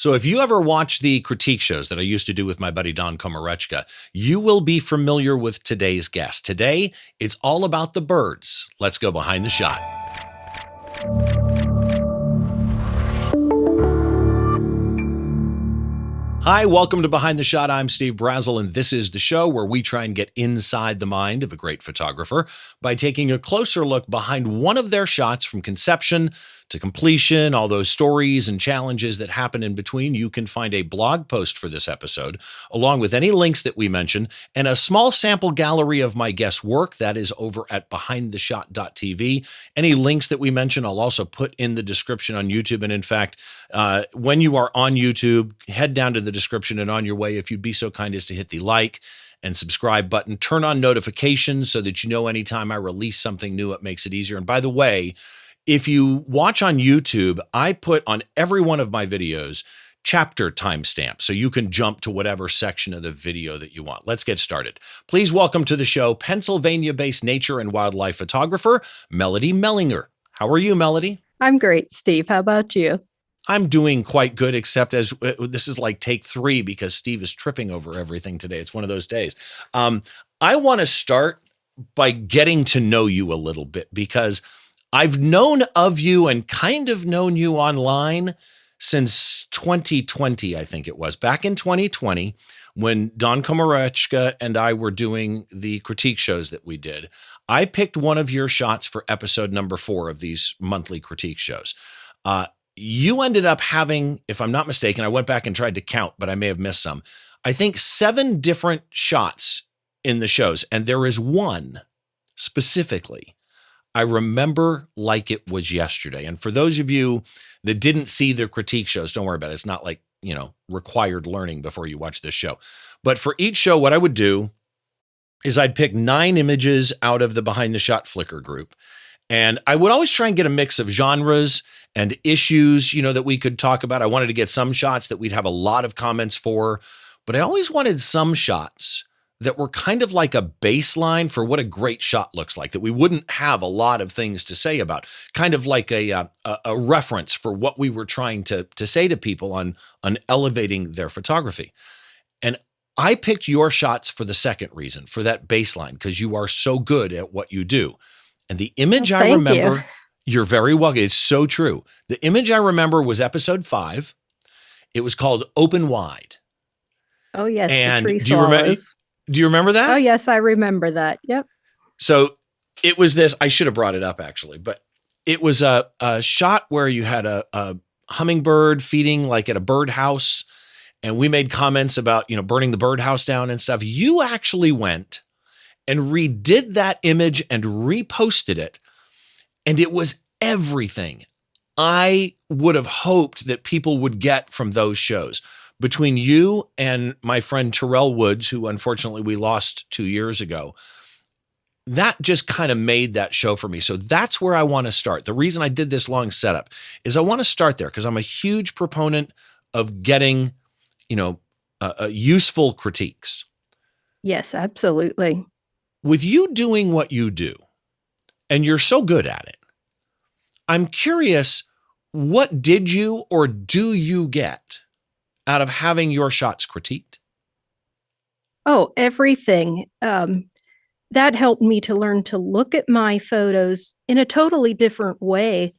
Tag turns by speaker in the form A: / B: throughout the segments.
A: So if you ever watch the critique shows that I used to do with my buddy Don Komarechka, you will be familiar with today's guest. Today, it's all about the birds. Let's go behind the shot. Hi, welcome to Behind the Shot. I'm Steve Brazill, and this is the show where we try and get inside the mind of a great photographer by taking a closer look behind one of their shots from conception to completion, all those stories and challenges that happen in between. You can find a blog post for this episode, along with any links that we mention, and a small sample gallery of my guests' work that is over at behindtheshot.tv. Any links that we mention, I'll also put in the description on YouTube. And in fact, when you are on YouTube, head down to the description and on your way, if you'd be so kind as to hit the like and subscribe button, turn on notifications so that you know anytime I release something new, it makes it easier. And by the way, if you watch on YouTube, I put on every one of my videos chapter timestamps, so you can jump to whatever section of the video that you want. Let's get started. Please welcome to the show, Pennsylvania-based nature and wildlife photographer, Melody Mellinger. How are you, Melody?
B: I'm great, Steve. How about you?
A: I'm doing quite good, except as this is like take 3 because Steve is tripping over everything today. It's one of those days. I want to start by getting to know you a little bit because I've known of you and kind of known you online since 2020, I think it was. Back in 2020, when Don Komarechka and I were doing the critique shows that we did, I picked one of your shots for episode number 4 of these monthly critique shows. You ended up having, if I'm not mistaken, I went back and tried to count, but I may have missed some, I think 7 different shots in the shows. And there is one specifically I remember like it was yesterday. And for those of you that didn't see the critique shows, don't worry about it. It's not like, required learning before you watch this show. But for each show, what I would do is I'd pick 9 images out of the Behind the Shot Flickr group. And I would always try and get a mix of genres and issues, that we could talk about. I wanted to get some shots that we'd have a lot of comments for, but I always wanted some shots that were kind of like a baseline for what a great shot looks like, that we wouldn't have a lot of things to say about, kind of like a reference for what we were trying to say to people on elevating their photography. And I picked your shots for the second reason, for that baseline, because you are so good at what you do. And the image I remember, you're very welcome. It's so true. The image I remember was episode 5. It was called Open Wide.
B: Oh, yes.
A: And
B: the tree swallows.
A: Do you remember that?
B: Oh, yes, I remember that. Yep.
A: So it was this, I should have brought it up actually, but it was a shot where you had a hummingbird feeding like at a birdhouse. And we made comments about, burning the birdhouse down and stuff. You actually went and redid that image and reposted it. And it was everything I would have hoped that people would get from those shows. Between you and my friend Terrell Woods, who unfortunately we lost 2 years ago, that just kind of made that show for me. So that's where I want to start. The reason I did this long setup is I want to start there because I'm a huge proponent of getting, useful critiques.
B: Yes, absolutely.
A: With you doing what you do, and you're so good at it, I'm curious, what did you or do you get out of having your shots critiqued?
B: Oh, everything. That helped me to learn to look at my photos in a totally different way.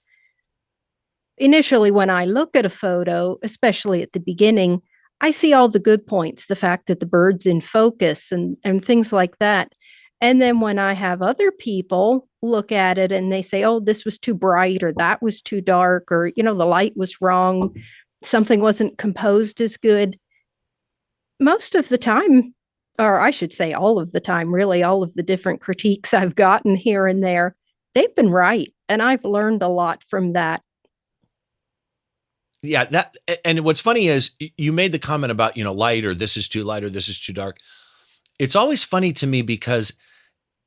B: Initially, when I look at a photo, especially at the beginning, I see all the good points, the fact that the bird's in focus and things like that. And then when I have other people look at it and they say, oh, this was too bright or that was too dark or, the light was wrong, something wasn't composed as good. Most of the time, or I should say all of the time, really, all of the different critiques I've gotten here and there, they've been right. And I've learned a lot from that.
A: Yeah, and what's funny is you made the comment about, light or this is too light or this is too dark. It's always funny to me because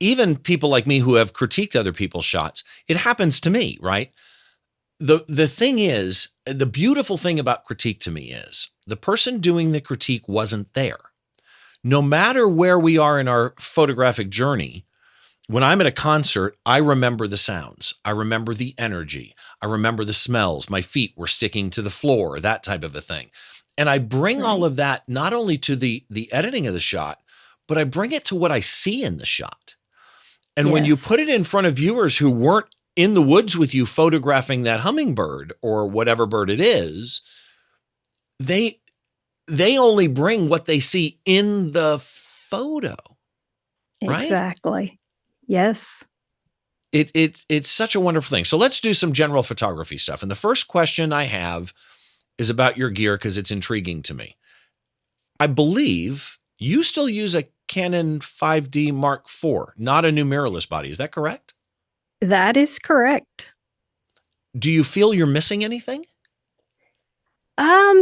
A: even people like me who have critiqued other people's shots, it happens to me, right? The thing is, the beautiful thing about critique to me is the person doing the critique wasn't there. No matter where we are in our photographic journey, When I'm at a concert, I remember the sounds. I remember the energy. I remember the smells. My feet were sticking to the floor, that type of a thing. And I bring all
B: Right.
A: of that not only to the editing of the shot, but I bring it to what I see in the shot. And when you
B: Yes.
A: put it in front of viewers who weren't in the woods with you photographing that hummingbird or whatever bird it is, they only bring what they see in the photo, right?
B: Exactly. Yes.
A: It's such a wonderful thing. So let's do some general photography stuff. And the first question I have is about your gear because it's intriguing to me. I believe you still use a Canon 5D Mark IV, not a new mirrorless body. Is that correct?
B: That is correct.
A: Do you feel you're missing anything?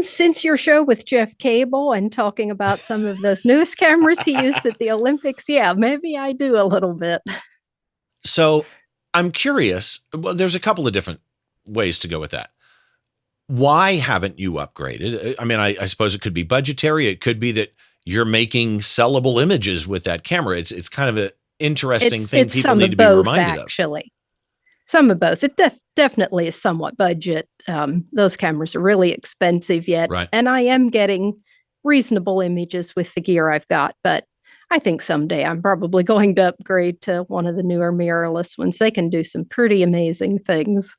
B: Since your show with Jeff Cable and talking about some of those newest cameras he used at the Olympics, yeah, maybe I do a little bit.
A: So I'm curious. Well, there's a couple of different ways to go with that. Why haven't you upgraded? I mean, I suppose it could be budgetary. It could be that you're making sellable images with that camera. It's kind of an interesting thing
B: It's
A: people
B: some
A: need
B: of
A: to be
B: both,
A: reminded of.
B: actually. Some of both. It definitely is somewhat budget. Those cameras are really expensive yet,
A: Right.
B: and I am getting reasonable images with the gear I've got. But I think someday I'm probably going to upgrade to one of the newer mirrorless ones. They can do some pretty amazing things.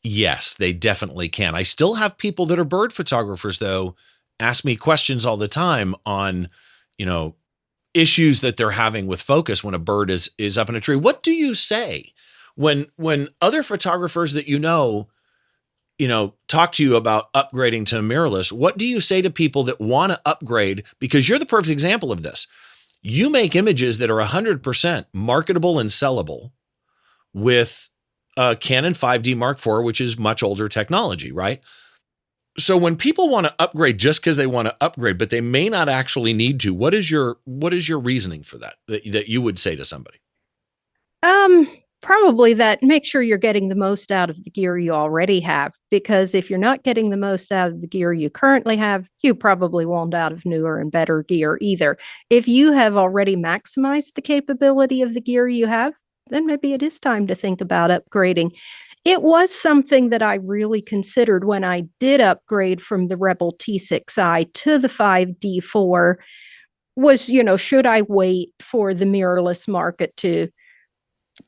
A: Yes, they definitely can. I still have people that are bird photographers, though, ask me questions all the time on, you know, issues that they're having with focus when a bird is up in a tree. What do you say when other photographers that talk to you about upgrading to mirrorless? What do you say to people that want to upgrade? Because you're the perfect example of this. You make images that are 100% marketable and sellable with a Canon 5D Mark IV, which is much older technology, right? So when people want to upgrade just because they want to upgrade, but they may not actually need to, what is your reasoning for that you would say to somebody?
B: Um, Probably that make sure you're getting the most out of the gear you already have, because if you're not getting the most out of the gear you currently have, you probably won't out of newer and better gear either. If you have already maximized the capability of the gear you have, then maybe it is time to think about upgrading. It was something that I really considered when I did upgrade from the Rebel T6i to the 5D4 was, should I wait for the mirrorless market to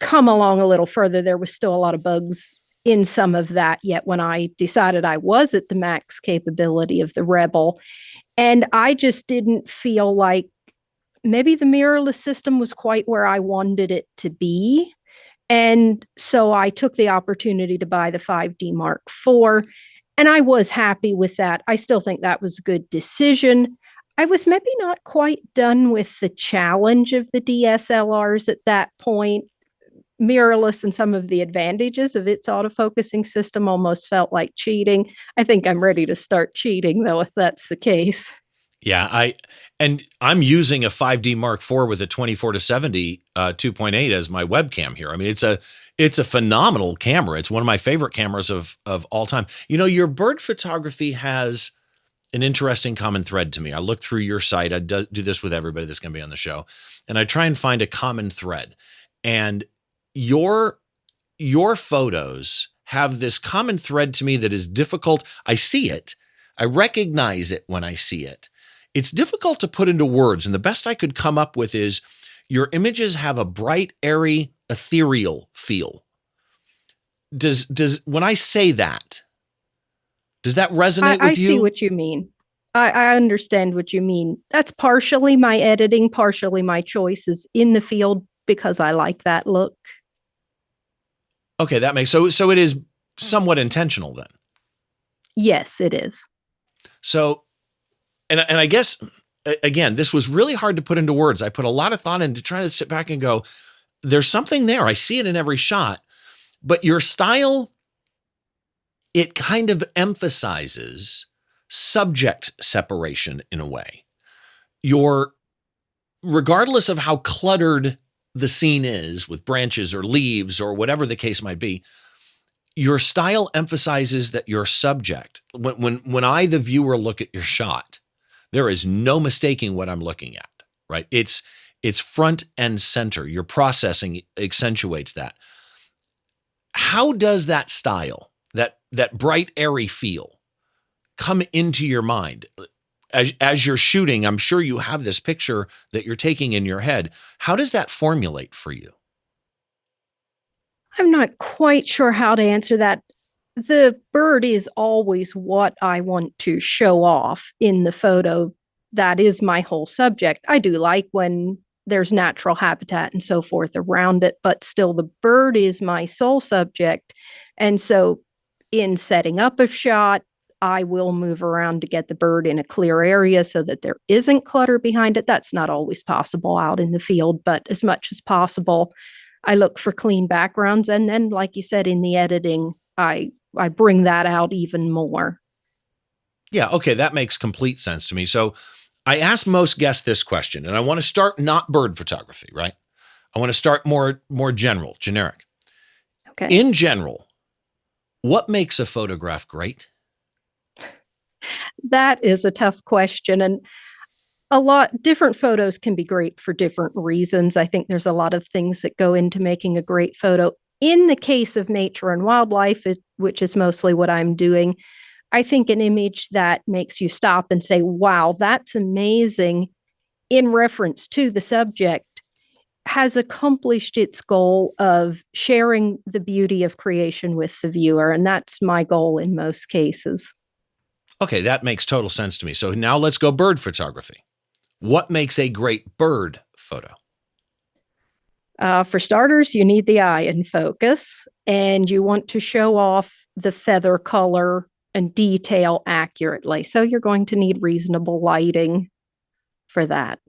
B: come along a little further? There was still a lot of bugs in some of that yet when I decided I was at the max capability of the Rebel. And I just didn't feel like maybe the mirrorless system was quite where I wanted it to be. And so I took the opportunity to buy the 5D Mark IV, and I was happy with that. I still think that was a good decision. I was maybe not quite done with the challenge of the DSLRs at that point. Mirrorless and some of the advantages of its autofocusing system almost felt like cheating. I think I'm ready to start cheating, though, if that's the case.
A: Yeah, I'm using a 5D Mark IV with a 24-70 2.8 as my webcam here. I mean, it's a phenomenal camera. It's one of my favorite cameras of all time. Your bird photography has an interesting common thread to me. I look through your site. I do this with everybody that's going to be on the show, and I try and find a common thread. And your photos have this common thread to me that is difficult. I see it. I recognize it when I see it. It's difficult to put into words, and the best I could come up with is your images have a bright, airy, ethereal feel. Does when I say that, does that resonate
B: I
A: with you?
B: see what you mean. I understand what you mean. That's partially my editing, partially my choices in the field because I like that look.
A: Okay, that makes so it is somewhat intentional then.
B: Yes, it is.
A: So, and I guess again, this was really hard to put into words. I put a lot of thought into trying to sit back and go, there's something there. I see it in every shot, but your style, it kind of emphasizes subject separation in a way. Regardless of how cluttered the scene is with branches or leaves or whatever the case might be, your style emphasizes that your subject, when I, the viewer, look at your shot, there is no mistaking what I'm looking at, right? It's It's front and center. Your processing accentuates that. How does that style, that bright, airy feel, come into your mind? As you're shooting, I'm sure you have this picture that you're taking in your head. How does that formulate for you?
B: I'm not quite sure how to answer that. The bird is always what I want to show off in the photo. That is my whole subject. I do like when there's natural habitat and so forth around it, but still the bird is my sole subject. And so in setting up a shot, I will move around to get the bird in a clear area so that there isn't clutter behind it. That's not always possible out in the field, but as much as possible, I look for clean backgrounds. And then, like you said, in the editing, I bring that out even more.
A: Yeah, okay, that makes complete sense to me. So I ask most guests this question, and I want to start not bird photography, right? I want to start more general, generic.
B: Okay.
A: In general, what makes a photograph great?
B: That is a tough question. And different photos can be great for different reasons. I think there's a lot of things that go into making a great photo. In the case of nature and wildlife, which is mostly what I'm doing, I think an image that makes you stop and say, wow, that's amazing, in reference to the subject, has accomplished its goal of sharing the beauty of creation with the viewer. And that's my goal in most cases.
A: Okay, that makes total sense to me. So now let's go bird photography. What makes a great bird photo?
B: For starters, you need the eye in focus, and you want to show off the feather color and detail accurately. So you're going to need reasonable lighting for that.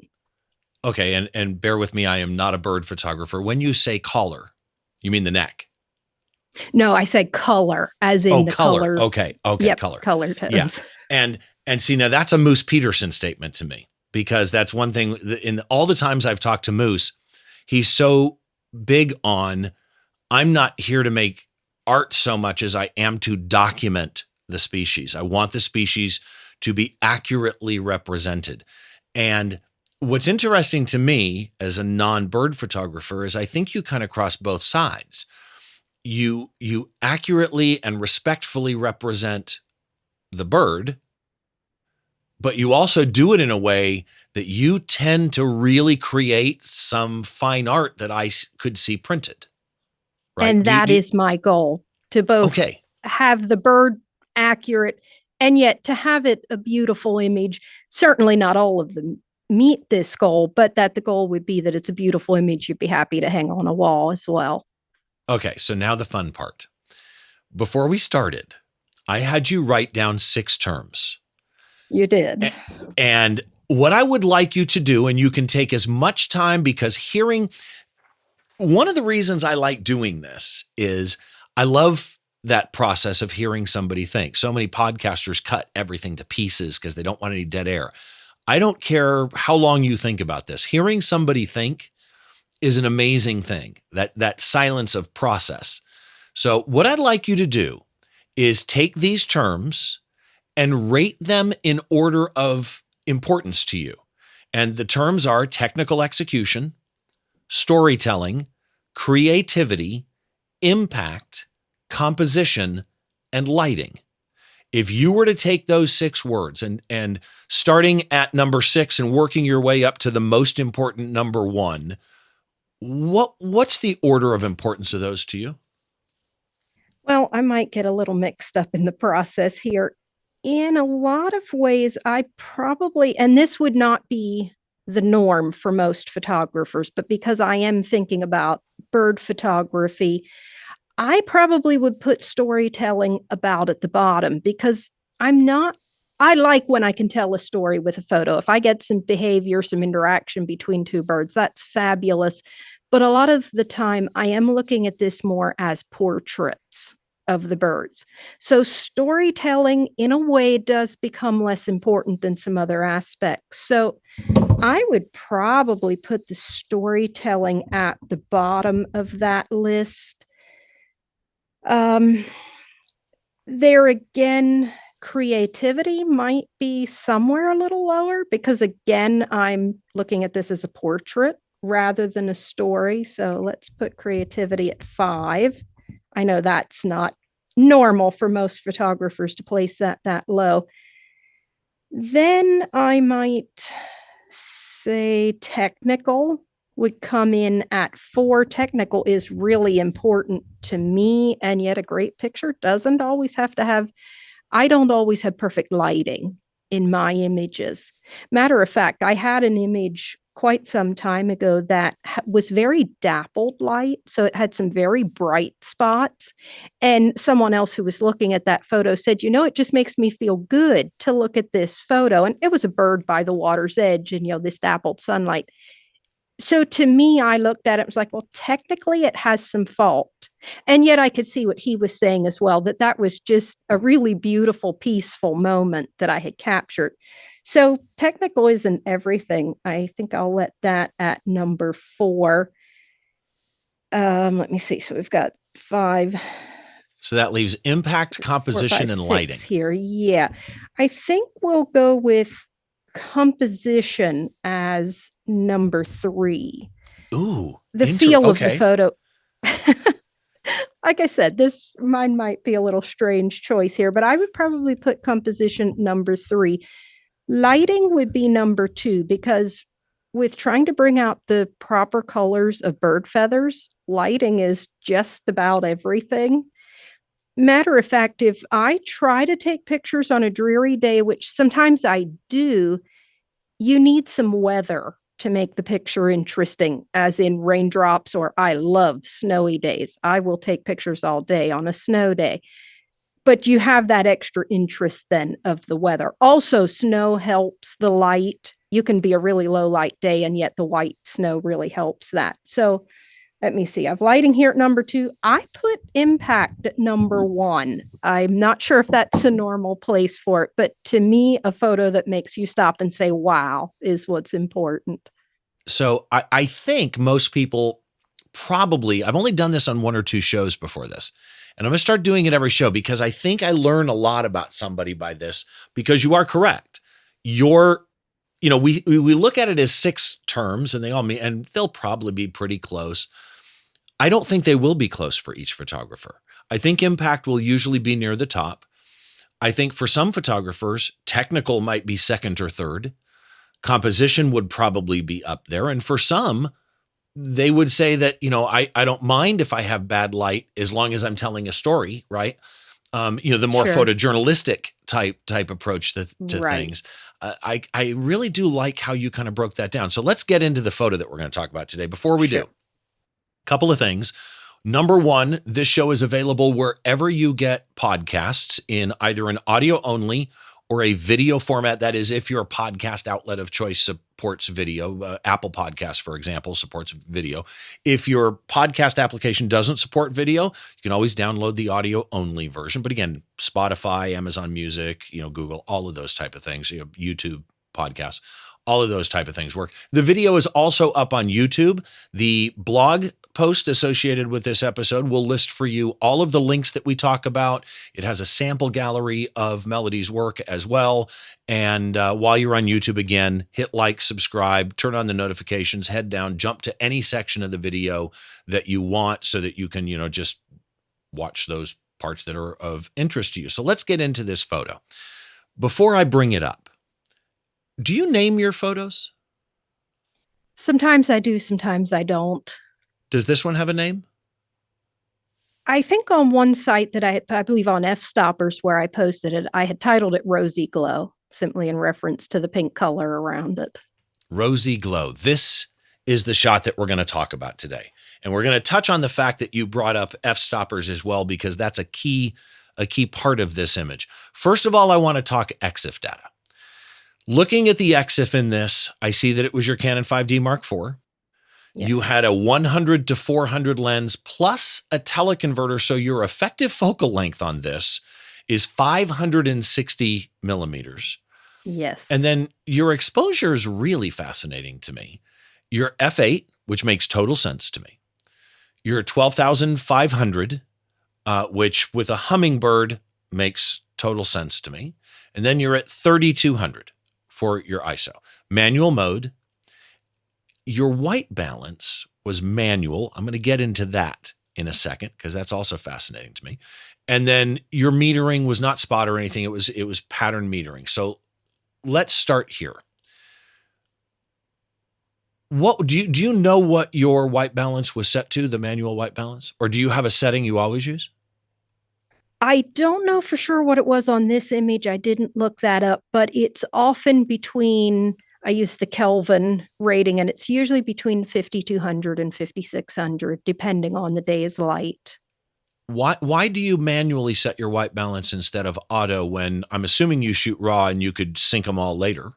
A: Okay, and bear with me, I am not a bird photographer. When you say collar, you mean the neck?
B: No, I said color, as in the
A: color.
B: color.
A: Okay,
B: Yep,
A: color.
B: color tones.
A: Yeah, and see, now that's a Moose Peterson statement to me, because that's one thing. In all the times I've talked to Moose, he's so big on, I'm not here to make art so much as I am to document the species. I want the species to be accurately represented. And what's interesting to me as a non-bird photographer is I think you kind of cross both sides. You accurately and respectfully represent the bird, but you also do it in a way that you tend to really create some fine art that I could see printed. Right?
B: And that is my goal, to both have the bird accurate and yet to have it a beautiful image. Certainly not all of them meet this goal, but that the goal would be that it's a beautiful image you'd be happy to hang on a wall as well.
A: Okay, so now the fun part. Before we started, I had you write down 6 terms.
B: You did.
A: And what I would like you to do, and you can take as much time, because one of the reasons I like doing this is I love that process of hearing somebody think. So many podcasters cut everything to pieces because they don't want any dead air. I don't care how long you think about this. Hearing somebody think is an amazing thing, that silence of process. So what I'd like you to do is take these terms and rate them in order of importance to you. And the terms are technical execution, storytelling, creativity, impact, composition, and lighting. If you were to take those 6 words and starting at number 6 and working your way up to the most important number 1, what's the order of importance of those to you?
B: Well, I might get a little mixed up in the process here. In a lot of ways, I probably, and this would not be the norm for most photographers, but because I am thinking about bird photography, I probably would put storytelling about at the bottom, because I like when I can tell a story with a photo. If I get some behavior, some interaction between 2 birds, that's fabulous. But a lot of the time, I am looking at this more as portraits of the birds. So storytelling, in a way, does become less important than some other aspects. So I would probably put the storytelling at the bottom of that list. There again, creativity might be somewhere a little lower, because again, I'm looking at this as a portrait. rather than a story. So let's put creativity at 5. I know that's not normal for most photographers to place that low. Then I might say technical would come in at 4. Technical is really important to me, and yet a great picture doesn't always have to have, I don't always have perfect lighting in my images. Matter of fact, I had an image quite some time ago that was very dappled light. So it had some very bright spots. And someone else who was looking at that photo said, you know, it just makes me feel good to look at this photo. And it was a bird by the water's edge and, you know, this dappled sunlight. So to me, I looked at it, was like, well, technically it has some fault. And yet I could see what he was saying as well, that that was just a really beautiful, peaceful moment that I had captured. So technical isn't everything. I think I'll let that at number 4. Let me see. So we've got 5.
A: So that leaves impact, composition,
B: 4, 5,
A: and
B: 6
A: lighting
B: here. Yeah. I think we'll go with composition as number 3.
A: Ooh,
B: The feel of the
A: okay.
B: photo. Like I said, mine might be a little strange choice here, but I would probably put composition number 3. Lighting would be number 2, because with trying to bring out the proper colors of bird feathers, lighting is just about everything. Matter of fact, if I try to take pictures on a dreary day, which sometimes I do, you need some weather to make the picture interesting, as in raindrops, or I love snowy days. I will take pictures all day on a snow day. But you have that extra interest then of the weather. Also, snow helps the light. You can be a really low light day, and yet the white snow really helps that. So let me see. I have lighting here at number 2. I put impact at number 1. I'm not sure if that's a normal place for it, but to me, a photo that makes you stop and say, wow, is what's important.
A: So I think most people probably, I've only done this on 1 or 2 shows before this, and I'm going to start doing it every show, because I think I learn a lot about somebody by this, because you are correct. We look at it as 6 terms, and they all mean, and they'll probably be pretty close. I don't think they will be close for each photographer. I think impact will usually be near the top. I think for some photographers, technical might be second or third. Composition would probably be up there. And for some, they would say that, I don't mind if I have bad light as long as I'm telling a story, right? The more
B: Sure.
A: photojournalistic type approach to
B: Right.
A: things. I really do like how you kind of broke that down. So let's get into the photo that we're going to talk about today. Before we do, couple of things. Number 1, this show is available wherever you get podcasts, in either an audio only or a video format. That is, if your podcast outlet of choice supports video. Apple Podcasts, for example, supports video. If your podcast application doesn't support video, you can always download the audio only version. But again, Spotify, Amazon Music, Google, all of those type of things, YouTube podcasts, all of those type of things work. The video is also up on YouTube. The blog post associated with this episode will list for you all of the links that we talk about. It has a sample gallery of Melody's work as well. And while you're on YouTube, again, hit like, subscribe, turn on the notifications, head down, jump to any section of the video that you want, so that you can, just watch those parts that are of interest to you. So let's get into this photo. Before I bring it up, do you name your photos?
B: Sometimes I do, sometimes I don't.
A: Does this one have a name?
B: I think on one site that I believe on FStoppers, where I posted it, I had titled it Rosy Glow, simply in reference to the pink color around it.
A: Rosy Glow. This is the shot that we're going to talk about today. And we're going to touch on the fact that you brought up FStoppers as well, because that's a key part of this image. First of all, I want to talk EXIF data. Looking at the EXIF in this, I see that it was your Canon 5D Mark IV.
B: Yes.
A: You had a 100 to 400 lens plus a teleconverter. So your effective focal length on this is 560 millimeters.
B: Yes.
A: And then your exposure is really fascinating to me. Your f8, which makes total sense to me. Your 12,500, which with a hummingbird makes total sense to me. And then you're at 3,200 for your ISO. Manual mode. your white balance was manual. I'm going to get into that in a second because that's also fascinating to me. And then your metering was not spot or anything. It was pattern metering. So let's start here. What do you know what your white balance was set to, the manual white balance? Or do you have a setting you always use?
B: I don't know for sure what it was on this image. I didn't look that up, but it's often between, I use the Kelvin rating, and it's usually between 5200 and 5600, depending on the day's light.
A: Why do you manually set your white balance instead of auto when I'm assuming you shoot raw and you could sync them all later?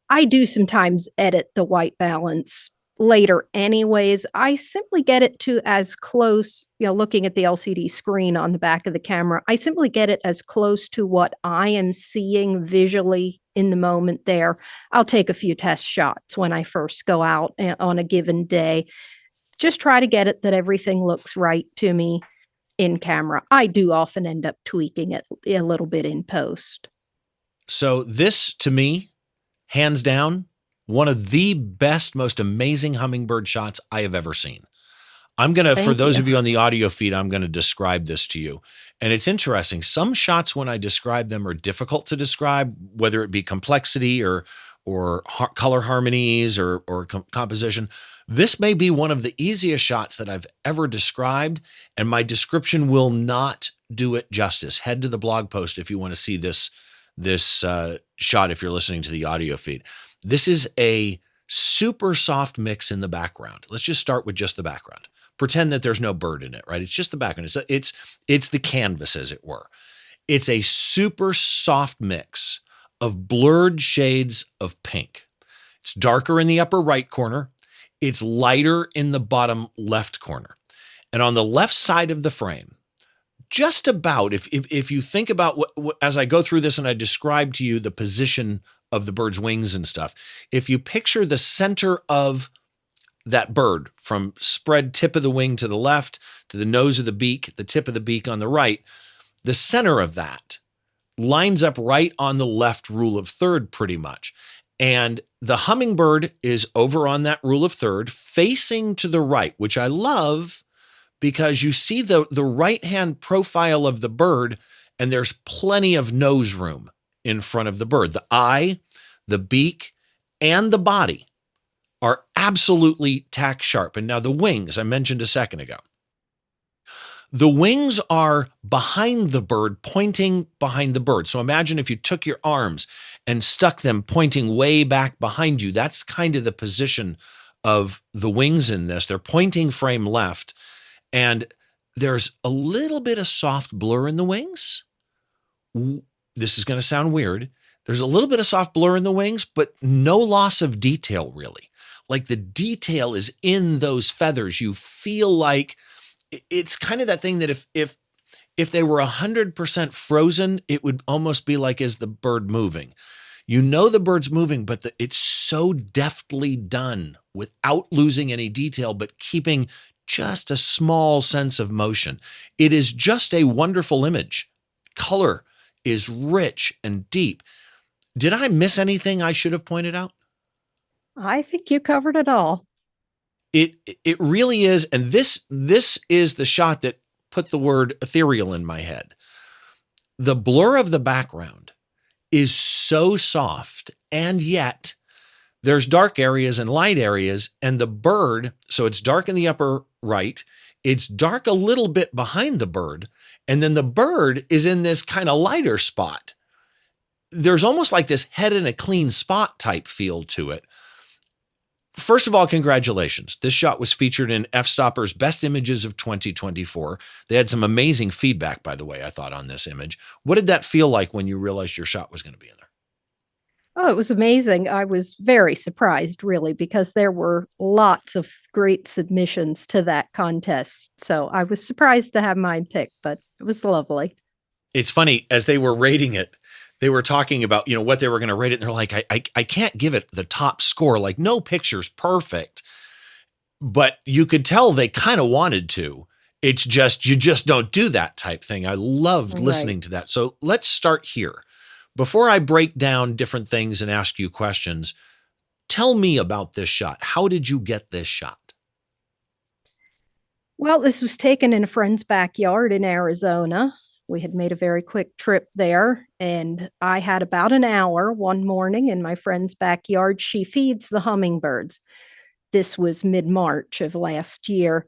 B: I do sometimes edit the white balance later anyways. I simply get it to as close, looking at the LCD screen on the back of the camera, I simply get it as close to what I am seeing visually in the moment there. I'll take a few test shots when I first go out on a given day. Just try to get it that everything looks right to me in camera. I do often end up tweaking it a little bit in post.
A: So this, to me, hands down, one of the best, most amazing hummingbird shots I have ever seen. For those of you on the audio feed, I'm going to describe this to you. And it's interesting. Some shots, when I describe them, are difficult to describe, whether it be complexity or color harmonies or composition. This may be one of the easiest shots that I've ever described, and my description will not do it justice. Head to the blog post if you want to see this shot if you're listening to the audio feed. This is a super soft mix in the background. Let's just start with just the background. Pretend that there's no bird in it, right? It's just the background. It's the canvas, as it were. It's a super soft mix of blurred shades of pink. It's darker in the upper right corner. It's lighter in the bottom left corner. And on the left side of the frame, just about, if you think about what as I go through this and I describe to you the position of the bird's wings and stuff, if you picture the center of that bird from spread tip of the wing to the left to the nose of the beak, the tip of the beak on the right, the center of that lines up right on the left rule of third pretty much. And the hummingbird is over on that rule of third facing to the right, which I love because you see the right-hand profile of the bird and there's plenty of nose room in front of the bird. The eye, the beak, and the body are absolutely tack sharp. And now the wings, I mentioned a second ago. The wings are behind the bird, pointing behind the bird. So imagine if you took your arms and stuck them pointing way back behind you. That's kind of the position of the wings in this. They're pointing frame left, and there's a little bit of soft blur in the wings. This is going to sound weird. There's a little bit of soft blur in the wings, but no loss of detail, really. Like the detail is in those feathers. You feel like it's kind of that thing that if they were 100% frozen, it would almost be like, is the bird moving? You know the bird's moving, but it's so deftly done without losing any detail, but keeping just a small sense of motion. It is just a wonderful image. Color is rich and deep. Did I miss anything I should have pointed out?
B: I think you covered it all.
A: It really is, and this is the shot that put the word ethereal in my head. The blur of the background is so soft, and yet there's dark areas and light areas, and the bird, so it's dark in the upper right, it's dark a little bit behind the bird, and then the bird is in this kind of lighter spot. There's almost like this head in a clean spot type feel to it. First of all, congratulations. This shot was featured in FStoppers Best Images of 2024. They had some amazing feedback, by the way, I thought, on this image. What did that feel like when you realized your shot was going to be in there?
B: Oh, it was amazing. I was very surprised, really, because there were lots of great submissions to that contest. So I was surprised to have mine picked, but it was lovely.
A: It's funny, as they were rating it, they were talking about, what they were going to rate it. And they're like, I can't give it the top score. Like, no picture's perfect. But you could tell they kind of wanted to. It's just, you just don't do that type thing. I loved listening to that. So let's start here. Before I break down different things and ask you questions, Tell me about this shot. How did you get this shot?
B: Well, this was taken in a friend's backyard in Arizona. We had made a very quick trip there, and I had about an hour one morning in my friend's backyard. She feeds the hummingbirds. This was mid-March of last year,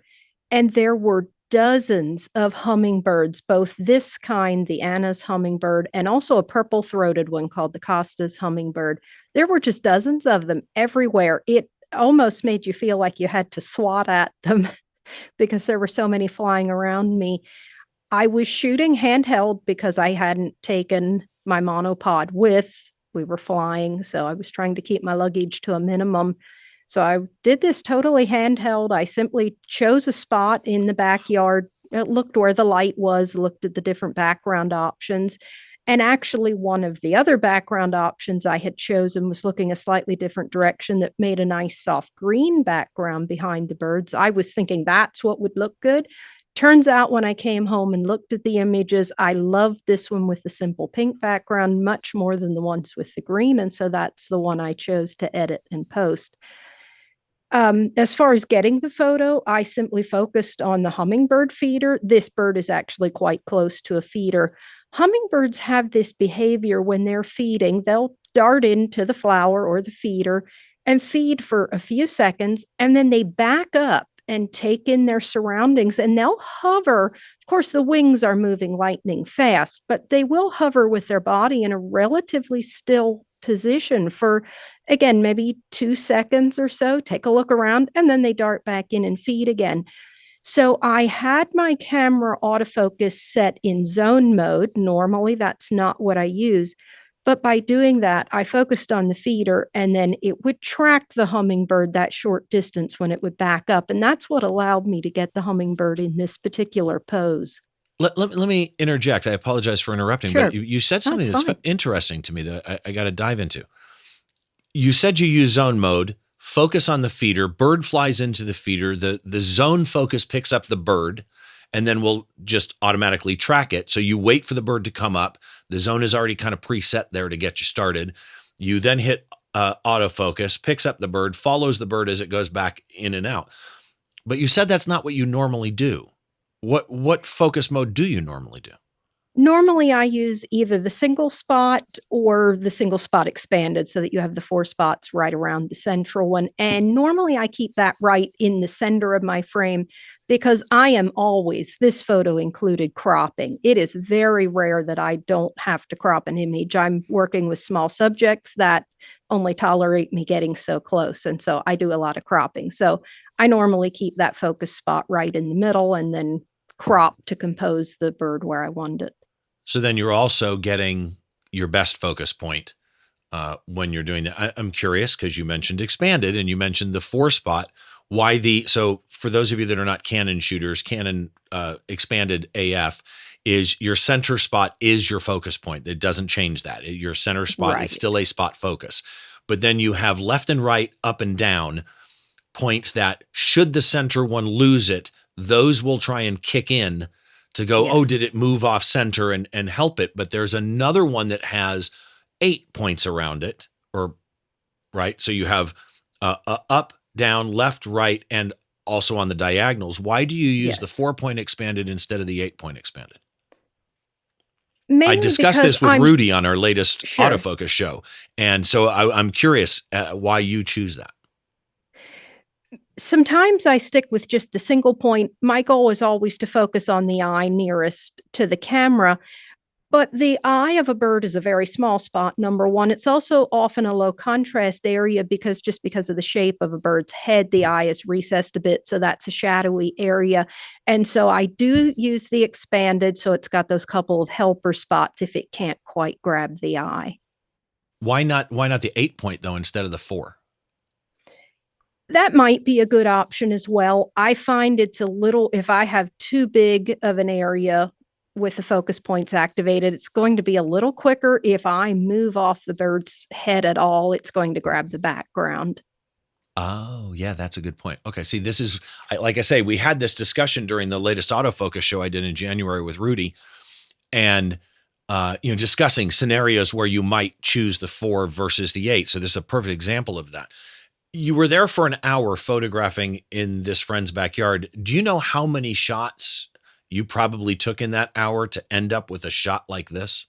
B: and there were dozens of hummingbirds, both this kind, the Anna's hummingbird, and also a purple-throated one called the Costa's hummingbird. There were just dozens of them everywhere. It almost made you feel like you had to swat at them because there were so many flying around me. I was shooting handheld because I hadn't taken my monopod with. We were flying, so I was trying to keep my luggage to a minimum. So I did this totally handheld. I simply chose a spot in the backyard, looked where the light was, looked at the different background options. And actually, one of the other background options I had chosen was looking a slightly different direction that made a nice soft green background behind the birds. I was thinking that's what would look good. Turns out when I came home and looked at the images, I loved this one with the simple pink background much more than the ones with the green. And so that's the one I chose to edit and post. As far as getting the photo, I simply focused on the hummingbird feeder. This bird is actually quite close to a feeder. Hummingbirds have this behavior when they're feeding, they'll dart into the flower or the feeder and feed for a few seconds, and then they back up and take in their surroundings, and they'll hover. Of course, the wings are moving lightning fast, but they will hover with their body in a relatively still position for, again, maybe 2 seconds or so, take a look around, and then they dart back in and feed again. So I had my camera autofocus set in zone mode. Normally, that's not what I use. But by doing that, I focused on the feeder, and then it would track the hummingbird that short distance when it would back up. And that's what allowed me to get the hummingbird in this particular pose.
A: Let me interject. I apologize for interrupting,
B: Sure.
A: but you said something
B: That's
A: that's
B: fine.
A: interesting to me that I got to dive into. You said you use zone mode, focus on the feeder, bird flies into the feeder, the zone focus picks up the bird, and then we'll just automatically track it. So you wait for the bird to come up. The zone is already kind of preset there to get you started. You then hit autofocus, picks up the bird, follows the bird as it goes back in and out. But you said that's not what you normally do. What focus mode do you normally do?
B: Normally, I use either the single spot or the single spot expanded so that you have the 4 spots right around the central one. And normally, I keep that right in the center of my frame because I am always, this photo included, cropping. It is very rare that I don't have to crop an image. I'm working with small subjects that only tolerate me getting so close. And so I do a lot of cropping. So I normally keep that focus spot right in the middle and then crop to compose the bird where I want it.
A: So then you're also getting your best focus point when you're doing that. I'm curious because you mentioned expanded and you mentioned the 4 spot. So for those of you that are not Canon shooters, Canon expanded AF is your center spot is your focus point. It doesn't change that. Your center spot,
B: Right.
A: it's still a spot focus. But then you have left and right, up and down points that should the center one lose it, those will try and kick in to go, oh,
B: Yes.
A: did it move off center and help it? But there's another one that has 8 points around it, or right. So you have up, down, left, right, and also on the diagonals. Why do you use the
B: Yes.
A: 4-point expanded instead of the 8-point expanded? I
B: Mainly
A: discussed
B: because
A: this with
B: I'm
A: Rudy on our latest
B: sure.
A: autofocus show. And so I'm curious why you choose that.
B: Sometimes I stick with just the single point. My goal is always to focus on the eye nearest to the camera. But the eye of a bird is a very small spot, number one. It's also often a low contrast area because of the shape of a bird's head, the eye is recessed a bit. So that's a shadowy area. And so I do use the expanded. So it's got those couple of helper spots if it can't quite grab the eye.
A: Why not the 8-point though, instead of the 4?
B: That might be a good option as well. I find it's a little, if I have too big of an area with the focus points activated, it's going to be a little quicker. If I move off the bird's head at all, it's going to grab the background.
A: Oh, yeah, that's a good point. Okay, see, this is, like I say, we had this discussion during the latest autofocus show I did in January with Rudy, and discussing scenarios where you might choose the 4 versus the 8. So this is a perfect example of that. You were there for an hour photographing in this friend's backyard. Do you know how many shots you probably took in that hour to end up with a shot like this?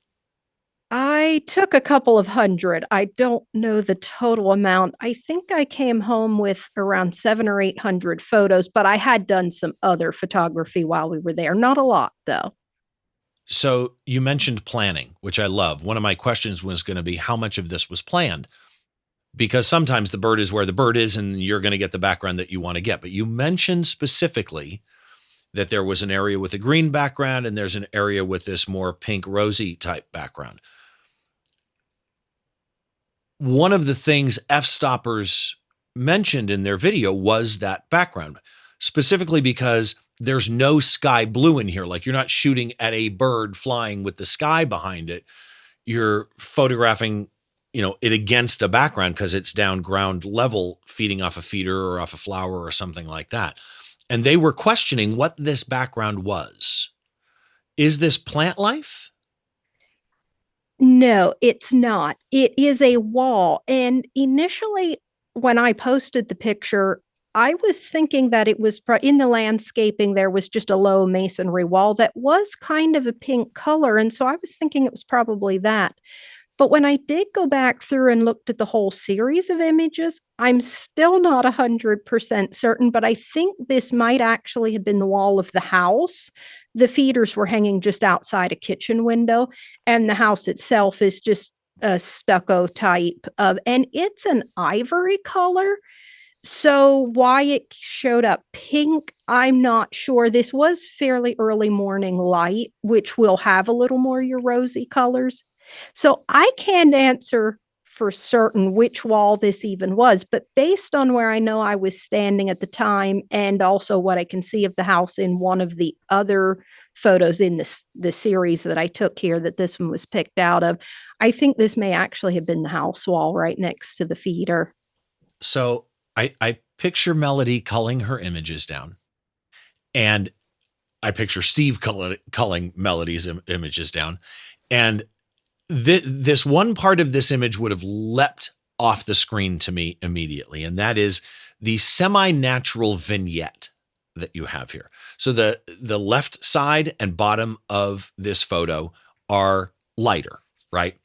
B: I took a couple of hundred. I don't know the total amount. I think I came home with around 700 or 800 photos, but I had done some other photography while we were there. Not a lot, though.
A: So you mentioned planning, which I love. One of my questions was going to be how much of this was planned? Because sometimes the bird is where the bird is and you're going to get the background that you want to get. But you mentioned specifically that there was an area with a green background and there's an area with this more pink rosy type background. One of the things FStoppers mentioned in their video was that background, specifically because there's no sky blue in here. Like you're not shooting at a bird flying with the sky behind it. You're photographing, it against a background because it's down ground level, feeding off a feeder or off a flower or something like that. And they were questioning what this background was. Is this plant life?
B: No, it's not. It is a wall. And initially, when I posted the picture, I was thinking that it was in the landscaping, there was just a low masonry wall that was kind of a pink color. And so I was thinking it was probably that. But when I did go back through and looked at the whole series of images, I'm still not 100% certain, but I think this might actually have been the wall of the house. The feeders were hanging just outside a kitchen window, and the house itself is just a stucco type of, and it's an ivory color. So why it showed up pink, I'm not sure. This was fairly early morning light, which will have a little more your rosy colors. So I can't answer for certain which wall this even was, but based on where I know I was standing at the time and also what I can see of the house in one of the other photos in the series that I took here that this one was picked out of, I think this may actually have been the house wall right next to the feeder.
A: So I picture Melody culling her images down, and I picture Steve culling Melody's images down, and this one part of this image would have leapt off the screen to me immediately, and that is the semi-natural vignette that you have here. So the left side and bottom of this photo are lighter, right?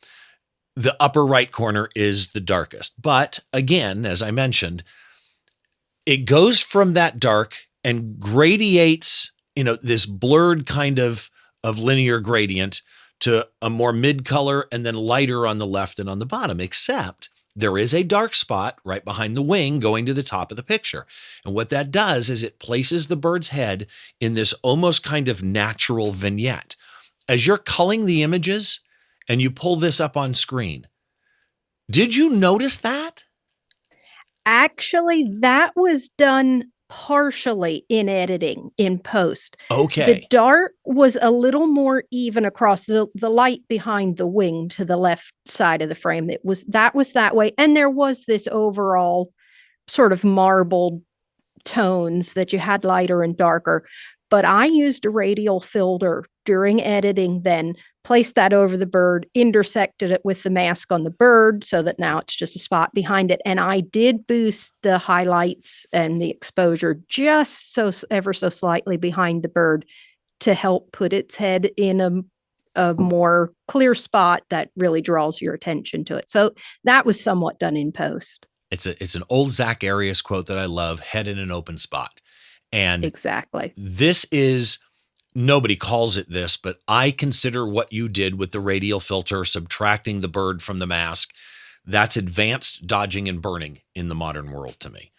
A: The upper right corner is the darkest. But again, as I mentioned, it goes from that dark and gradiates, this blurred kind of linear gradient to a more mid color and then lighter on the left and on the bottom, except there is a dark spot right behind the wing going to the top of the picture. And what that does is it places the bird's head in this almost kind of natural vignette. As you're culling the images and you pull this up on screen, did you notice that?
B: Actually, that was done partially in editing in post. The
A: Okay.
B: dark was a little more even across the light behind the wing to the left side of the frame. That way. And there was this overall sort of marbled tones that you had lighter and darker. But I used a radial filter during editing, then placed that over the bird, intersected it with the mask on the bird so that now it's just a spot behind it. And I did boost the highlights and the exposure just so ever so slightly behind the bird to help put its head in a more clear spot that really draws your attention to it. So that was somewhat done in post.
A: It's an old Zach Arias quote that I love, head in an open spot. And
B: exactly.
A: This is, nobody calls it this, but I consider what you did with the radial filter, subtracting the bird from the mask, that's advanced dodging and burning in the modern world to me.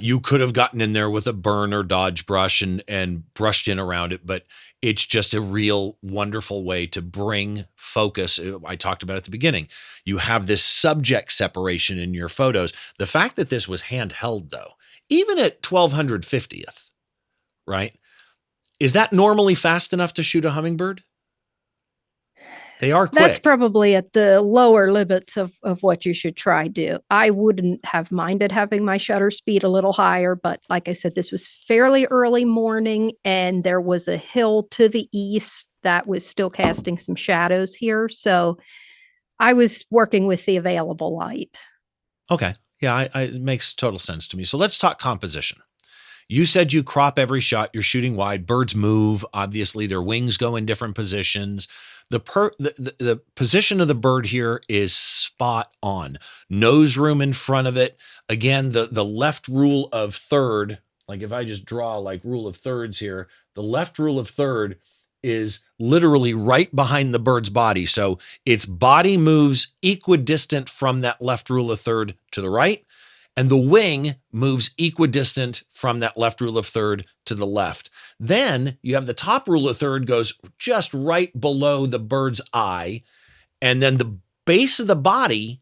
A: You could have gotten in there with a burn or dodge brush and brushed in around it, but it's just a real wonderful way to bring focus. I talked about at the beginning. You have this subject separation in your photos. The fact that this was handheld, though, even at 1250th, right? Is that normally fast enough to shoot a hummingbird? They are
B: That's
A: quick.
B: probably at the lower limits of what you should try do. I wouldn't have minded having my shutter speed a little higher, but like I said, this was fairly early morning and there was a hill to the east that was still casting some shadows here. So I was working with the available light.
A: Okay. Yeah, it makes total sense to me. So let's talk composition. You said you crop every shot. You're shooting wide. Birds move. Obviously, their wings go in different positions. The position of the bird here is spot on. Nose room in front of it. Again, the left rule of third. Like if I just draw like rule of thirds here, the left rule of third is literally right behind the bird's body. So its body moves equidistant from that left rule of third to the right, and the wing moves equidistant from that left rule of third to the left. Then you have the top rule of third goes just right below the bird's eye, and then the base of the body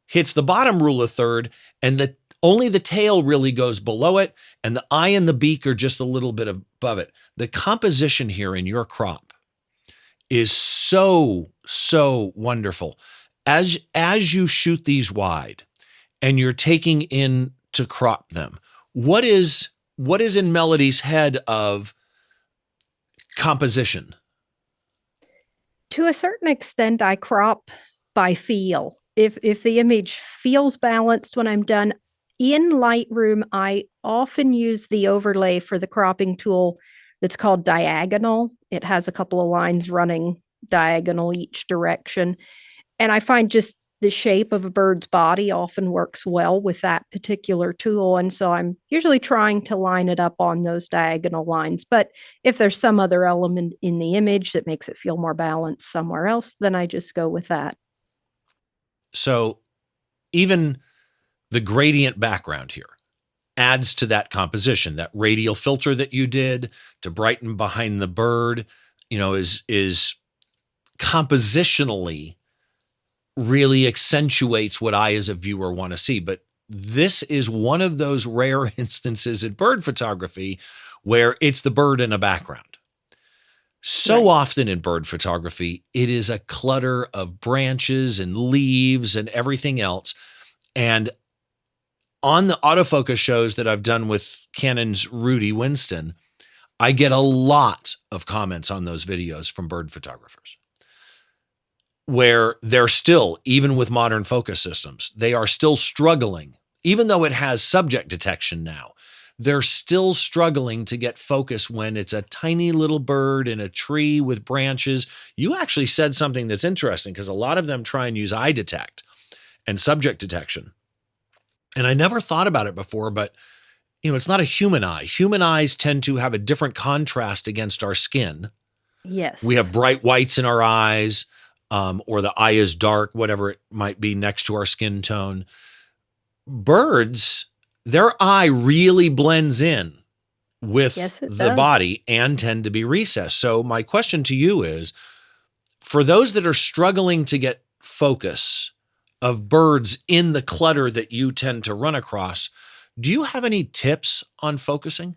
A: hits the bottom rule of third, and only the tail really goes below it, and the eye and the beak are just a little bit above it. The composition here in your crop is so wonderful. As you shoot these wide, and you're taking in to crop them, what is in Melody's head of composition?
B: To a certain extent, I crop by feel. If the image feels balanced when I'm done, in Lightroom, I often use the overlay for the cropping tool that's called diagonal. It has a couple of lines running diagonal each direction. And I find just the shape of a bird's body often works well with that particular tool. And so I'm usually trying to line it up on those diagonal lines. But if there's some other element in the image that makes it feel more balanced somewhere else, then I just go with that.
A: So even the gradient background here adds to that composition. That radial filter that you did to brighten behind the bird, is compositionally really accentuates what I as a viewer want to see. But this is one of those rare instances in bird photography where it's the bird in a background. So often in bird photography, it is a clutter of branches and leaves and everything else. And on the autofocus shows that I've done with Canon's Rudy Winston, I get a lot of comments on those videos from bird photographers where they're still, even with modern focus systems, they are still struggling. Even though it has subject detection now, they're still struggling to get focus when it's a tiny little bird in a tree with branches. You actually said something that's interesting because a lot of them try and use eye detect and subject detection. And I never thought about it before, but it's not a human eye. Human eyes tend to have a different contrast against our skin.
B: Yes.
A: We have bright whites in our eyes, or the eye is dark, whatever it might be next to our skin tone. Birds, their eye really blends in with the body and tend to be recessed. So my question to you is, for those that are struggling to get focus of birds in the clutter that you tend to run across, do you have any tips on focusing?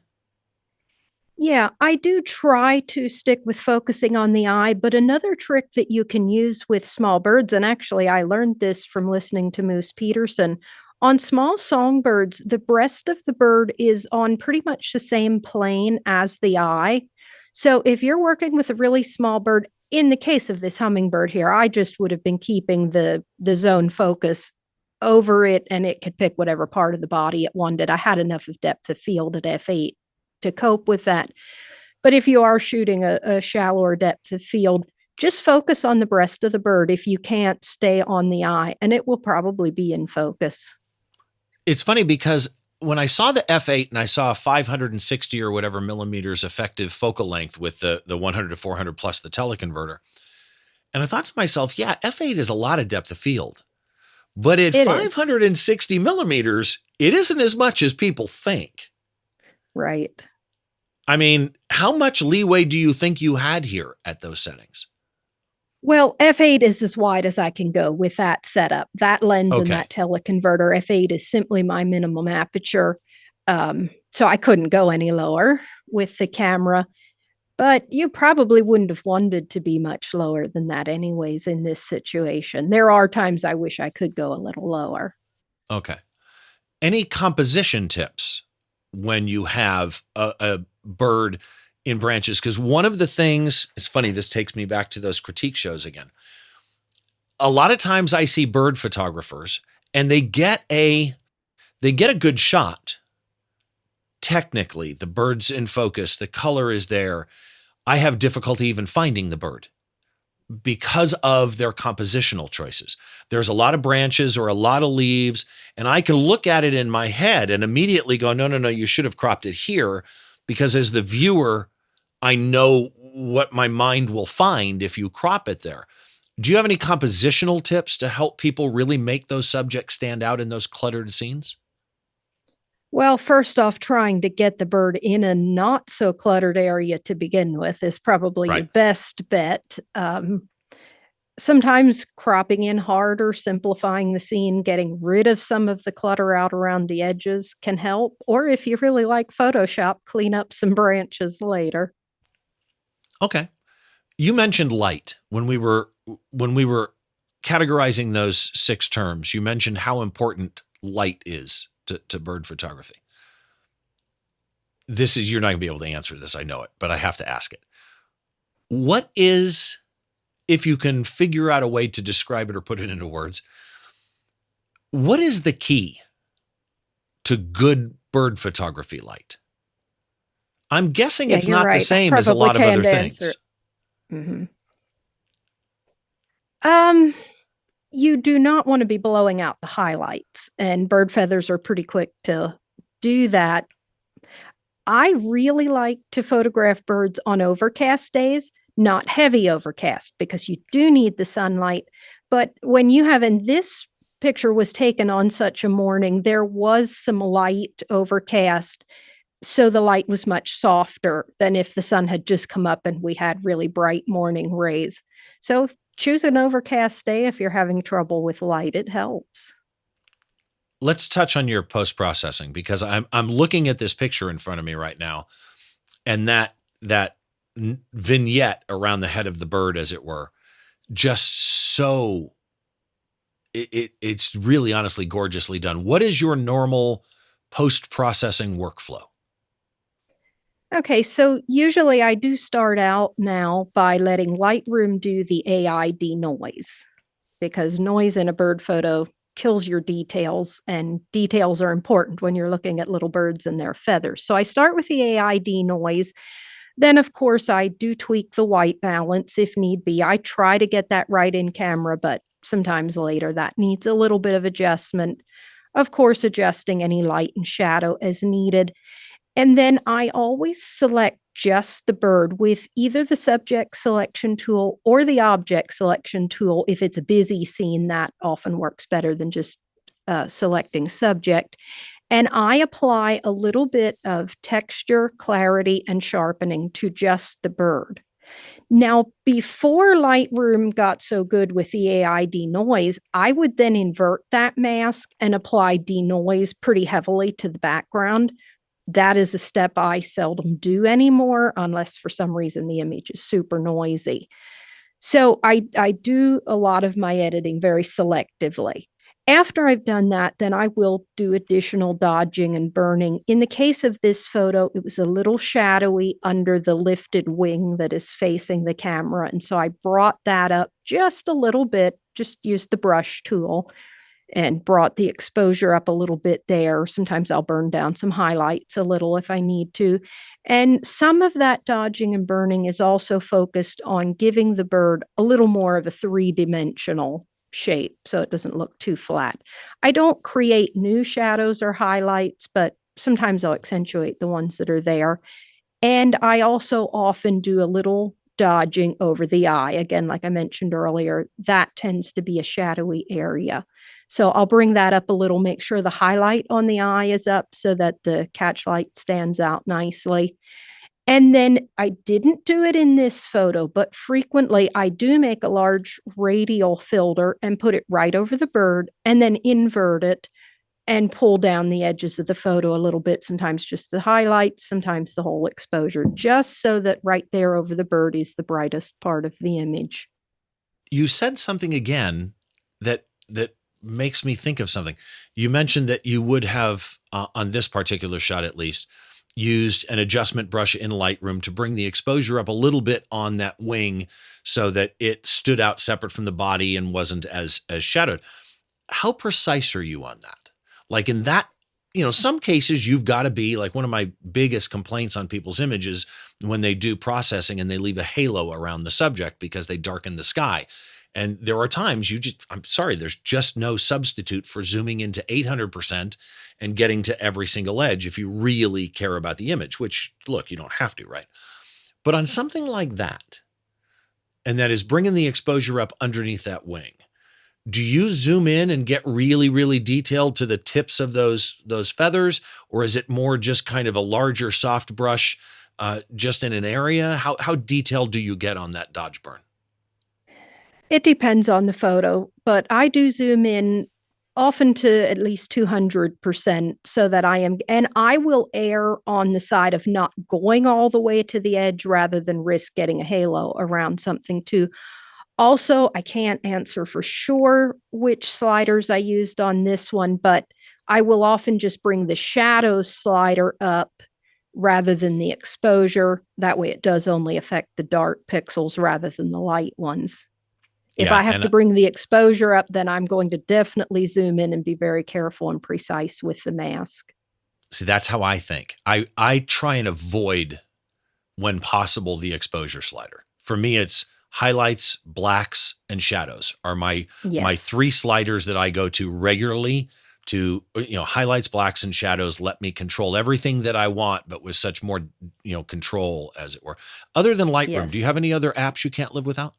B: Yeah, I do try to stick with focusing on the eye, but another trick that you can use with small birds, and actually I learned this from listening to Moose Peterson, on small songbirds, the breast of the bird is on pretty much the same plane as the eye. So if you're working with a really small bird, in the case of this hummingbird here, I just would have been keeping the zone focus over it and it could pick whatever part of the body it wanted. I had enough of depth of field at f8 to cope with that. But if you are shooting a shallower depth of field, just focus on the breast of the bird if you can't stay on the eye, and it will probably be in focus.
A: It's funny because when I saw the f8 and I saw 560 or whatever millimeters effective focal length with the 100 to 400 plus the teleconverter, and I thought to myself, yeah, f8 is a lot of depth of field. But at 560 millimeters, it isn't as much as people think.
B: Right.
A: I mean, how much leeway do you think you had here at those settings?
B: Well, f8 is as wide as I can go with that setup. That lens and that teleconverter, f8 is simply my minimum aperture. So I couldn't go any lower with the camera. But you probably wouldn't have wanted to be much lower than that, anyways, in this situation. There are times I wish I could go a little lower.
A: Okay. Any composition tips when you have a bird in branches? Because one of the things, it's funny, this takes me back to those critique shows again. A lot of times I see bird photographers and they get a good shot. Technically, the bird's in focus, the color is there. I have difficulty even finding the bird because of their compositional choices. There's a lot of branches or a lot of leaves, and I can look at it in my head and immediately go, no, no, no, you should have cropped it here, because as the viewer, I know what my mind will find if you crop it there. Do you have any compositional tips to help people really make those subjects stand out in those cluttered scenes?
B: Well, first off, trying to get the bird in a not so cluttered area to begin with is probably your
A: Right.
B: best bet. Sometimes cropping in hard or simplifying the scene, getting rid of some of the clutter out around the edges can help. Or if you really like Photoshop, clean up some branches later.
A: Okay. You mentioned light when we were categorizing those 6 terms. You mentioned how important light is to bird photography. You're not gonna be able to answer this, I know it, but I have to ask it. What is, if you can figure out a way to describe it or put it into words, what is the key to good bird photography light? I'm guessing
B: Yeah,
A: it's
B: you're
A: not the
B: right. I
A: same as a
B: probably
A: lot of other
B: can't
A: things.
B: answer. Mhm. Um, you do not want to be blowing out the highlights, and bird feathers are pretty quick to do that. I really like to photograph birds on overcast days, not heavy overcast, because you do need the sunlight. But when you have, and this picture was taken on such a morning, there was some light overcast. So the light was much softer than if the sun had just come up and we had really bright morning rays. So choose an overcast day if you're having trouble with light, it helps.
A: Let's touch on your post-processing, because I'm looking at this picture in front of me right now, and that vignette around the head of the bird, as it were, just so it's really honestly gorgeously done. What is your normal post-processing workflow?
B: Okay, so usually I do start out now by letting Lightroom do the AI denoise, because noise in a bird photo kills your details, and details are important when you're looking at little birds and their feathers. So I start with the AI denoise. Then, of course, I do tweak the white balance if need be. I try to get that right in camera, but sometimes later that needs a little bit of adjustment. Of course, adjusting any light and shadow as needed. And then I always select just the bird with either the subject selection tool or the object selection tool. If it's a busy scene, that often works better than just selecting subject. And I apply a little bit of texture, clarity, and sharpening to just the bird. Now, before Lightroom got so good with the AI denoise, I would then invert that mask and apply denoise pretty heavily to the background. That is a step I seldom do anymore, unless for some reason the image is super noisy. So I do a lot of my editing very selectively. After I've done that, then I will do additional dodging and burning. In the case of this photo, it was a little shadowy under the lifted wing that is facing the camera. And so I brought that up just a little bit, just used the brush tool and brought the exposure up a little bit there. Sometimes I'll burn down some highlights a little if I need to. And some of that dodging and burning is also focused on giving the bird a little more of a three-dimensional shape so it doesn't look too flat. I don't create new shadows or highlights, but sometimes I'll accentuate the ones that are there. And I also often do a little dodging over the eye. Again, like I mentioned earlier, that tends to be a shadowy area. So I'll bring that up a little, make sure the highlight on the eye is up so that the catch light stands out nicely. And then I didn't do it in this photo, but frequently I do make a large radial filter and put it right over the bird and then invert it and pull down the edges of the photo a little bit, sometimes just the highlights, sometimes the whole exposure, just so that right there over the bird is the brightest part of the image.
A: You said something again that makes me think of something. You mentioned that you would have, on this particular shot at least, used an adjustment brush in Lightroom to bring the exposure up a little bit on that wing so that it stood out separate from the body and wasn't as shadowed. How precise are you on that? Like in that, some cases you've got to be like, one of my biggest complaints on people's images when they do processing and they leave a halo around the subject because they darken the sky. And there are times I'm sorry, there's just no substitute for zooming into 800% and getting to every single edge if you really care about the image, which, look, you don't have to, right? But on something like that, and that is bringing the exposure up underneath that wing, do you zoom in and get really, really detailed to the tips of those feathers? Or is it more just kind of a larger soft brush just in an area? How detailed do you get on that dodge burn?
B: It depends on the photo, but I do zoom in often to at least 200% so that and I will err on the side of not going all the way to the edge rather than risk getting a halo around something too. Also, I can't answer for sure which sliders I used on this one, but I will often just bring the shadow slider up rather than the exposure. That way it does only affect the dark pixels rather than the light ones. If
A: Yeah,
B: I have to bring the exposure up, then I'm going to definitely zoom in and be very careful and precise with the mask.
A: see, that's how I think. I try and avoid, when possible, the exposure slider. For me, it's highlights, blacks, and shadows are my three sliders that I go to regularly to, highlights, blacks, and shadows let me control everything that I want, but with such more, control, as it were. Other than Lightroom, do you have any other apps you can't live without?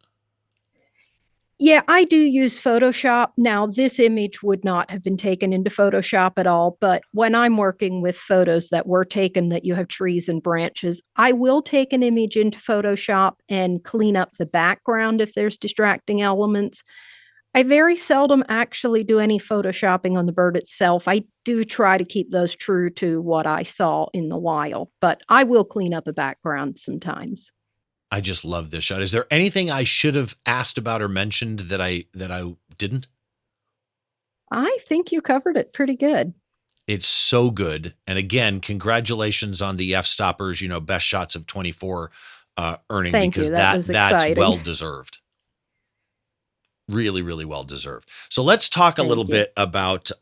B: Yeah, I do use Photoshop. Now, this image would not have been taken into Photoshop at all, but when I'm working with photos that were taken that you have trees and branches, I will take an image into Photoshop and clean up the background if there's distracting elements. I very seldom actually do any Photoshopping on the bird itself. I do try to keep those true to what I saw in the wild, but I will clean up a background sometimes.
A: I just love this shot. Is there anything I should have asked about or mentioned that I didn't?
B: I think you covered it pretty good.
A: It's so good. And again, congratulations on the FStoppers, Best Shots of 24 earning.
B: Thank
A: because
B: you. That was
A: that's
B: exciting.
A: well deserved. Really, really well deserved. So let's talk a little bit about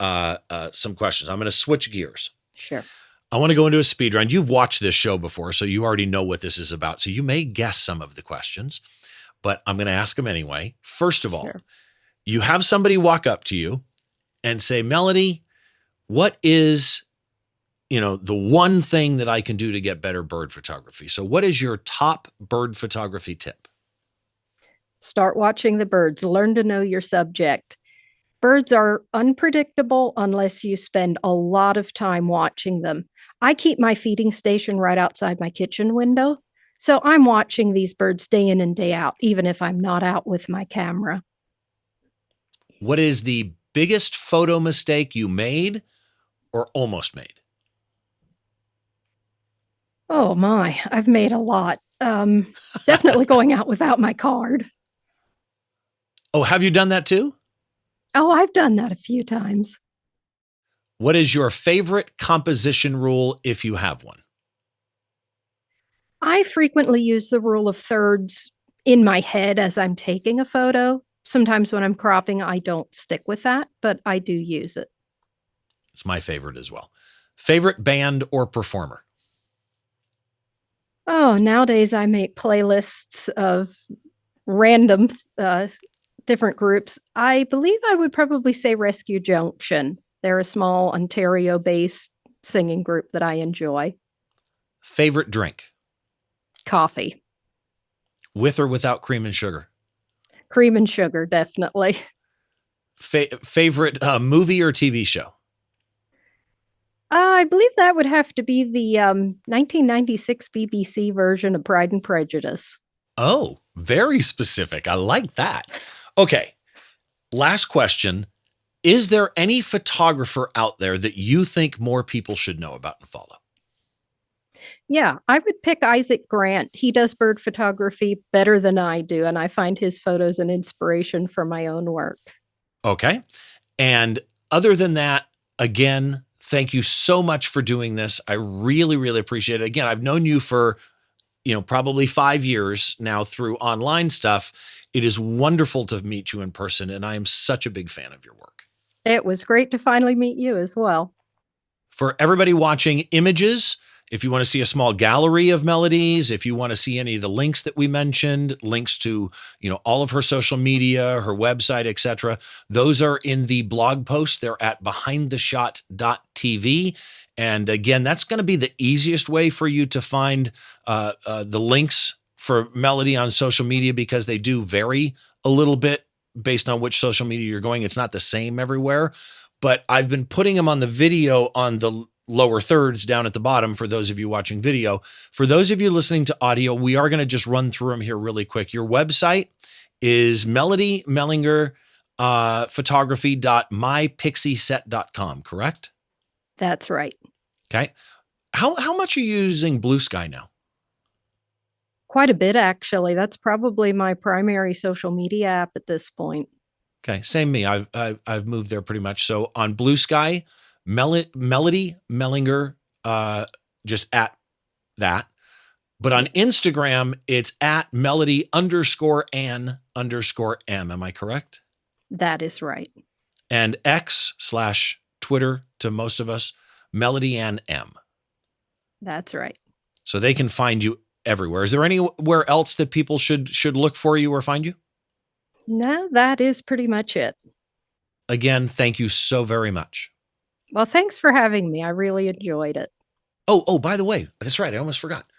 A: some questions. I'm going to switch gears.
B: Sure.
A: I want to go into a speed round. You've watched this show before, so you already know what this is about. So you may guess some of the questions, but I'm going to ask them anyway. First of all, you have somebody walk up to you and say, Melody, what is, the one thing that I can do to get better bird photography? So what is your top bird photography tip?
B: Start watching the birds. Learn to know your subject. Birds are unpredictable unless you spend a lot of time watching them. I keep my feeding station right outside my kitchen window, so I'm watching these birds day in and day out, even if I'm not out with my camera.
A: What is the biggest photo mistake you made or almost made?
B: Oh my, I've made a lot. Definitely going out without my card.
A: Oh, have you done that too?
B: Oh, I've done that a few times.
A: What is your favorite composition rule if you have one?
B: I frequently use the rule of thirds in my head as I'm taking a photo. Sometimes when I'm cropping, I don't stick with that, but I do use it.
A: It's my favorite as well. Favorite band or performer?
B: Oh, nowadays I make playlists of random different groups. I believe I would probably say Rescue Junction. They're a small Ontario-based singing group that I enjoy.
A: Favorite drink?
B: Coffee.
A: With or without cream and sugar?
B: Cream and sugar, definitely.
A: Favorite movie or TV show?
B: I believe that would have to be the 1996 BBC version of Pride and Prejudice.
A: Oh, very specific. I like that. Okay. Last question. Is there any photographer out there that you think more people should know about and follow?
B: Yeah, I would pick Isaac Grant. He does bird photography better than I do, and I find his photos an inspiration for my own work.
A: Okay. And other than that, again, thank you so much for doing this. I really, really appreciate it. Again, I've known you for, probably 5 years now through online stuff. It is wonderful to meet you in person, and I am such a big fan of your work.
B: It was great to finally meet you as well.
A: For everybody watching Images, if you want to see a small gallery of Melodies, if you want to see any of the links that we mentioned, links to, all of her social media, her website, etc., those are in the blog post. They're at behindtheshot.tv. And again, that's going to be the easiest way for you to find the links for Melody on social media, because they do vary a little bit based on which social media you're going. It's not the same everywhere, but I've been putting them on the video on the lower thirds down at the bottom for those of you watching video. For those of you listening to audio, we are going to just run through them here really quick. Your website is Melody Mellinger photography.mypixieset.com, correct?
B: That's right.
A: Okay. How much are you using Blue Sky now?
B: Quite a bit, actually. That's probably my primary social media app at this point.
A: Okay, same me. I've moved there pretty much. So on Blue Sky, Melody Mellinger, just at that. But on Instagram, it's at Melody_Ann_M. Am I correct?
B: That is right.
A: And X/Twitter to most of us, Melody Ann M.
B: That's right.
A: So they can find you everywhere. Is there anywhere else that people should look for you or find you?
B: No, that is pretty much it.
A: Again, thank you so very much.
B: Well, thanks for having me. I really enjoyed it.
A: Oh, by the way, that's right. I almost forgot.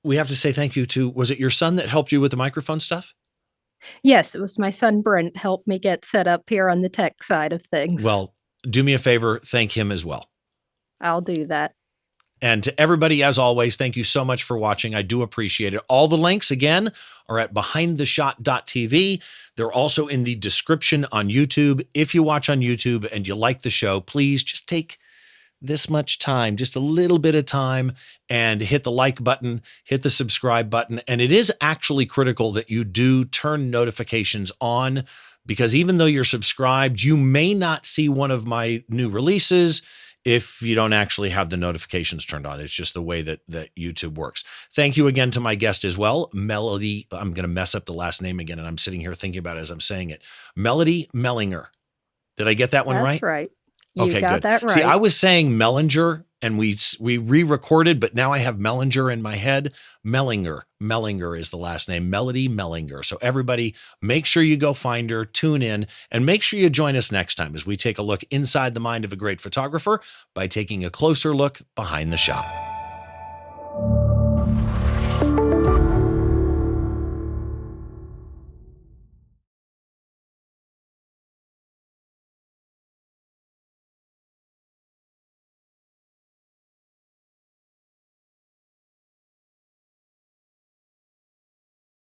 A: We have to say thank you to, was it your son that helped you with the microphone stuff?
B: Yes, it was my son Brent helped me get set up here on the tech side of things.
A: Well, do me a favor, thank him as well.
B: I'll do that.
A: And to everybody, as always, thank you so much for watching. I do appreciate it. All the links, again, are at behindtheshot.tv. They're also in the description on YouTube. If you watch on YouTube and you like the show, please just take this much time, just a little bit of time, and hit the like button, hit the subscribe button. And it is actually critical that you do turn notifications on, because even though you're subscribed, you may not see one of my new releases if you don't actually have the notifications turned on. It's just the way that YouTube works. Thank you again to my guest as well, Melody. I'm going to mess up the last name again, and I'm sitting here thinking about it as I'm saying it. Melody Mellinger. Did I get that one right?
B: That's right. You
A: okay,
B: got
A: good.
B: that right.
A: See, I was saying Mellinger, and we re-recorded, but now I have Mellinger in my head. Mellinger. Mellinger is the last name. Melody Mellinger. So everybody, make sure you go find her, tune in, and make sure you join us next time as we take a look inside the mind of a great photographer by taking a closer look behind the shot.